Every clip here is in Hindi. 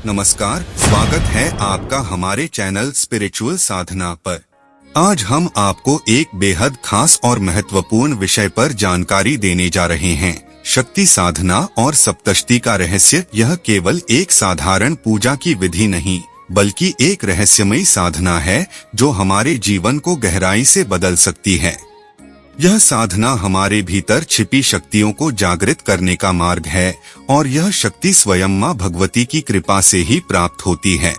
नमस्कार, स्वागत है आपका हमारे चैनल स्पिरिचुअल साधना पर। आज हम आपको एक बेहद खास और महत्वपूर्ण विषय पर जानकारी देने जा रहे हैं। शक्ति साधना और सप्तशती का रहस्य। यह केवल एक साधारण पूजा की विधि नहीं, बल्कि एक रहस्यमयी साधना है जो हमारे जीवन को गहराई से बदल सकती है। यह साधना हमारे भीतर छिपी शक्तियों को जागृत करने का मार्ग है और यह शक्ति स्वयं मां भगवती की कृपा से ही प्राप्त होती है।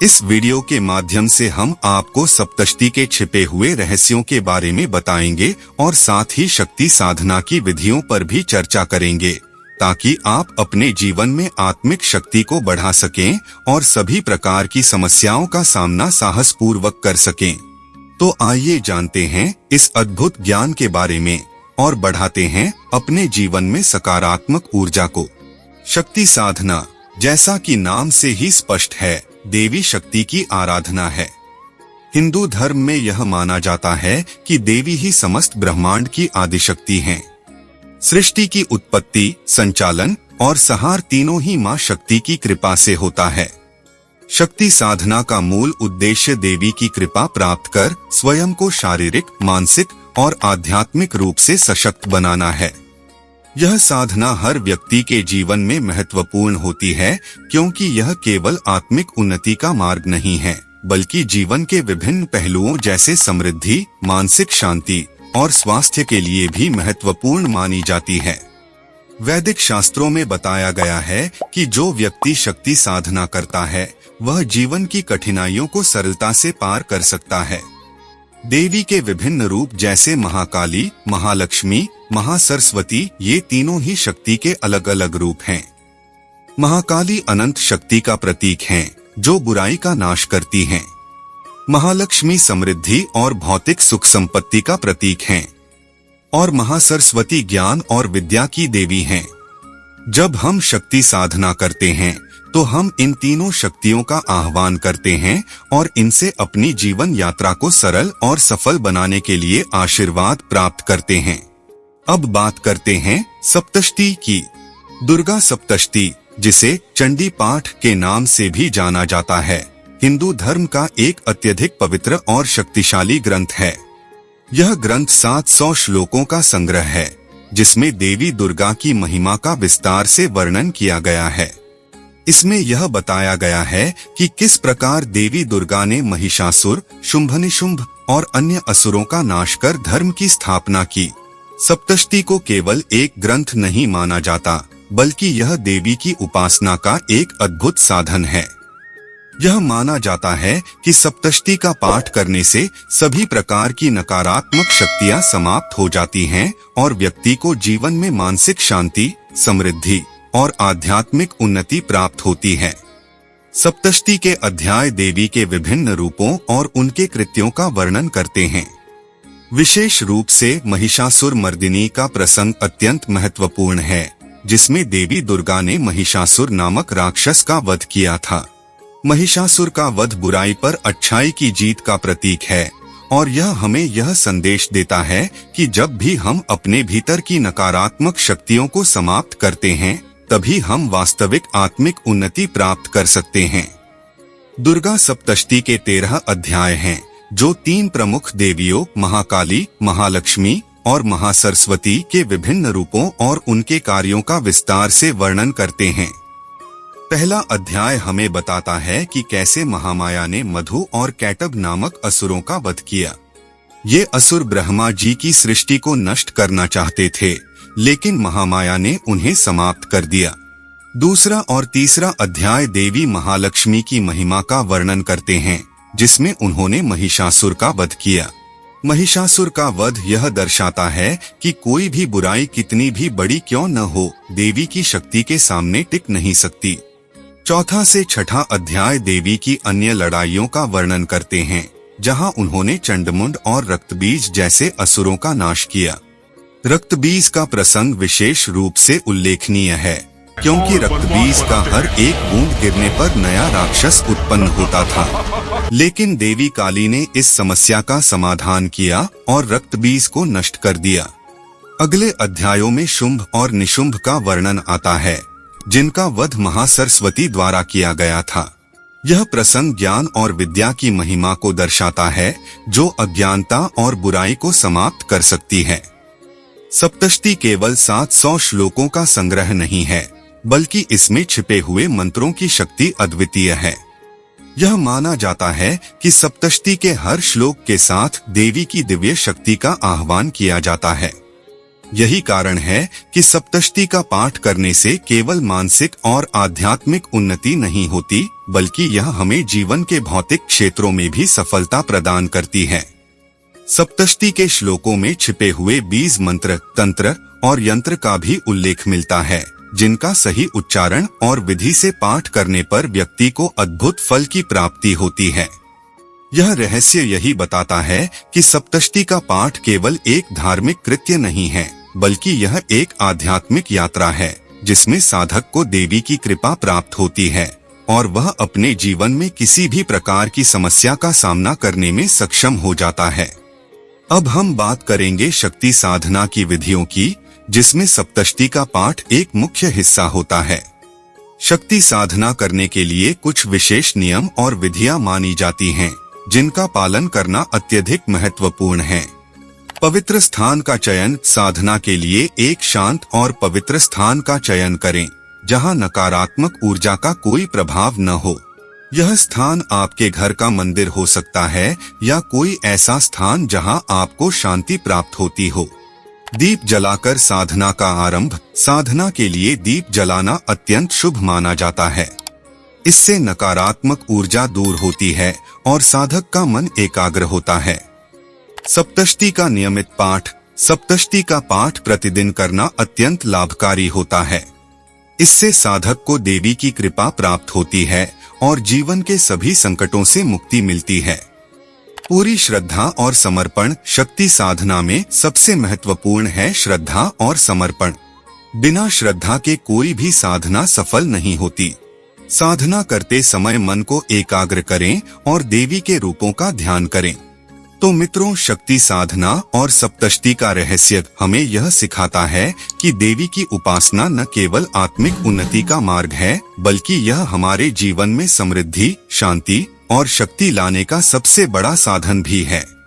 इस वीडियो के माध्यम से हम आपको सप्तशती के छिपे हुए रहस्यों के बारे में बताएंगे और साथ ही शक्ति साधना की विधियों पर भी चर्चा करेंगे, ताकि आप अपने जीवन में आत्मिक शक्ति को बढ़ा सकें और सभी प्रकार की समस्याओं का सामना साहसपूर्वक कर सकें। तो आइए जानते हैं इस अद्भुत ज्ञान के बारे में और बढ़ाते हैं अपने जीवन में सकारात्मक ऊर्जा को। शक्ति साधना, जैसा कि नाम से ही स्पष्ट है, देवी शक्ति की आराधना है। हिंदू धर्म में यह माना जाता है कि देवी ही समस्त ब्रह्मांड की आदिशक्ति हैं। सृष्टि की उत्पत्ति, संचालन और संहार तीनों ही मां शक्ति की कृपा से होता है। शक्ति साधना का मूल उद्देश्य देवी की कृपा प्राप्त कर स्वयं को शारीरिक, मानसिक और आध्यात्मिक रूप से सशक्त बनाना है। यह साधना हर व्यक्ति के जीवन में महत्वपूर्ण होती है, क्योंकि यह केवल आत्मिक उन्नति का मार्ग नहीं है, बल्कि जीवन के विभिन्न पहलुओं जैसे समृद्धि, मानसिक शांति और स्वास्थ्य के लिए भी महत्वपूर्ण मानी जाती है। वैदिक शास्त्रों में बताया गया है कि जो व्यक्ति शक्ति साधना करता है वह जीवन की कठिनाइयों को सरलता से पार कर सकता है। देवी के विभिन्न रूप जैसे महाकाली, महालक्ष्मी, महासरस्वती, ये तीनों ही शक्ति के अलग अलग रूप हैं। महाकाली अनंत शक्ति का प्रतीक हैं, जो बुराई का नाश करती हैं। महालक्ष्मी समृद्धि और भौतिक सुख संपत्ति का प्रतीक हैं और महासरस्वती ज्ञान और विद्या की देवी हैं। जब हम शक्ति साधना करते हैं तो हम इन तीनों शक्तियों का आह्वान करते हैं और इनसे अपनी जीवन यात्रा को सरल और सफल बनाने के लिए आशीर्वाद प्राप्त करते हैं। अब बात करते हैं सप्तशती की। दुर्गा सप्तशती, जिसे चंडी पाठ के नाम से भी जाना जाता है, हिंदू धर्म का एक अत्यधिक पवित्र और शक्तिशाली ग्रंथ है। यह ग्रंथ 700 श्लोकों का संग्रह है, जिसमें देवी दुर्गा की महिमा का विस्तार से वर्णन किया गया है। इसमें यह बताया गया है कि किस प्रकार देवी दुर्गा ने महिषासुर, शुंभनिशुंभ और अन्य असुरों का नाश कर धर्म की स्थापना की। सप्तशती को केवल एक ग्रंथ नहीं माना जाता, बल्कि यह देवी की उपासना का एक अद्भुत साधन है। यह माना जाता है कि सप्तशती का पाठ करने से सभी प्रकार की नकारात्मक शक्तियां समाप्त हो जाती हैं और व्यक्ति को जीवन में मानसिक शांति, समृद्धि और आध्यात्मिक उन्नति प्राप्त होती है। सप्तशती के अध्याय देवी के विभिन्न रूपों और उनके कृत्यों का वर्णन करते हैं। विशेष रूप से महिषासुर मर्दिनी का प्रसंग अत्यंत महत्वपूर्ण है, जिसमें देवी दुर्गा ने महिषासुर नामक राक्षस का वध किया था। महिषासुर का वध बुराई पर अच्छाई की जीत का प्रतीक है और यह हमें यह संदेश देता है कि जब भी हम अपने भीतर की नकारात्मक शक्तियों को समाप्त करते हैं, तभी हम वास्तविक आत्मिक उन्नति प्राप्त कर सकते हैं। दुर्गा सप्तशती के 13 अध्याय हैं, जो 3 प्रमुख देवियों महाकाली, महालक्ष्मी और महासरस्वती के विभिन्न रूपों और उनके कार्यों का विस्तार से वर्णन करते हैं। पहला अध्याय हमें बताता है कि कैसे महामाया ने मधु और कैटभ नामक असुरों का वध किया। ये असुर ब्रह्मा जी की सृष्टि को नष्ट करना चाहते थे, लेकिन महामाया ने उन्हें समाप्त कर दिया। दूसरा और तीसरा अध्याय देवी महालक्ष्मी की महिमा का वर्णन करते हैं, जिसमें उन्होंने महिषासुर का वध किया। महिषासुर का वध यह दर्शाता है कि कोई भी बुराई कितनी भी बड़ी क्यों न हो, देवी की शक्ति के सामने टिक नहीं सकती। चौथा से छठा अध्याय देवी की अन्य लड़ाइयों का वर्णन करते हैं, जहां उन्होंने चंडमुंड और रक्तबीज जैसे असुरों का नाश किया। रक्तबीज का प्रसंग विशेष रूप से उल्लेखनीय है, क्योंकि रक्तबीज का हर एक बूंद गिरने पर नया राक्षस उत्पन्न होता था। लेकिन देवी काली ने इस समस्या का समाधान किया और रक्तबीज को नष्ट कर दिया। अगले अध्यायों में शुंभ और निशुंभ का वर्णन आता है, जिनका वध महासरस्वती द्वारा किया गया था। यह प्रसंग ज्ञान और विद्या की महिमा को दर्शाता है, जो अज्ञानता और बुराई को समाप्त कर सकती है। सप्तशती केवल 700 श्लोकों का संग्रह नहीं है, बल्कि इसमें छिपे हुए मंत्रों की शक्ति अद्वितीय है। यह माना जाता है कि सप्तशती के हर श्लोक के साथ देवी की दिव्य शक्ति का आह्वान किया जाता है। यही कारण है कि सप्तशती का पाठ करने से केवल मानसिक और आध्यात्मिक उन्नति नहीं होती, बल्कि यह हमें जीवन के भौतिक क्षेत्रों में भी सफलता प्रदान करती है। सप्तशती के श्लोकों में छिपे हुए बीज मंत्र, तंत्र और यंत्र का भी उल्लेख मिलता है, जिनका सही उच्चारण और विधि से पाठ करने पर व्यक्ति को अद्भुत फल की प्राप्ति होती है। यह रहस्य यही बताता है कि सप्तशती का पाठ केवल एक धार्मिक कृत्य नहीं है, बल्कि यह एक आध्यात्मिक यात्रा है, जिसमें साधक को देवी की कृपा प्राप्त होती है और वह अपने जीवन में किसी भी प्रकार की समस्या का सामना करने में सक्षम हो जाता है। अब हम बात करेंगे शक्ति साधना की विधियों की, जिसमें सप्तशती का पाठ एक मुख्य हिस्सा होता है। शक्ति साधना करने के लिए कुछ विशेष नियम और विधियां मानी जाती हैं, जिनका पालन करना अत्यधिक महत्वपूर्ण है। पवित्र स्थान का चयन। साधना के लिए एक शांत और पवित्र स्थान का चयन करें, जहां नकारात्मक ऊर्जा का कोई प्रभाव न हो। यह स्थान आपके घर का मंदिर हो सकता है या कोई ऐसा स्थान जहां आपको शांति प्राप्त होती हो। दीप जलाकर साधना का आरंभ। साधना के लिए दीप जलाना अत्यंत शुभ माना जाता है। इससे नकारात्मक ऊर्जा दूर होती है और साधक का मन एकाग्र होता है। सप्तशती का नियमित पाठ। सप्तशती का पाठ प्रतिदिन करना अत्यंत लाभकारी होता है। इससे साधक को देवी की कृपा प्राप्त होती है और जीवन के सभी संकटों से मुक्ति मिलती है। पूरी श्रद्धा और समर्पण। शक्ति साधना में सबसे महत्वपूर्ण है श्रद्धा और समर्पण। बिना श्रद्धा के कोई भी साधना सफल नहीं होती। साधना करते समय मन को एकाग्र करें और देवी के रूपों का ध्यान करें। तो मित्रों, शक्ति साधना और सप्तशती का रहस्य हमें यह सिखाता है कि देवी की उपासना न केवल आत्मिक उन्नति का मार्ग है, बल्कि यह हमारे जीवन में समृद्धि, शांति और शक्ति लाने का सबसे बड़ा साधन भी है।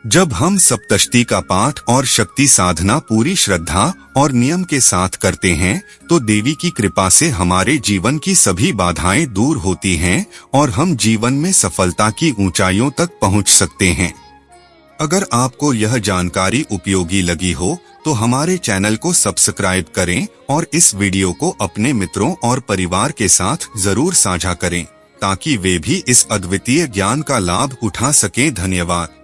जब हम सप्तशती का पाठ और शक्ति साधना पूरी श्रद्धा और नियम के साथ करते हैं, तो देवी की कृपा से हमारे जीवन की सभी बाधाएं दूर होती हैं और हम जीवन में सफलता की ऊंचाइयों तक पहुंच सकते हैं। अगर आपको यह जानकारी उपयोगी लगी हो, तो हमारे चैनल को सब्सक्राइब करें और इस वीडियो को अपने मित्रों और परिवार के साथ जरूर साझा करें, ताकि वे भी इस अद्वितीय ज्ञान का लाभ उठा सकें। धन्यवाद।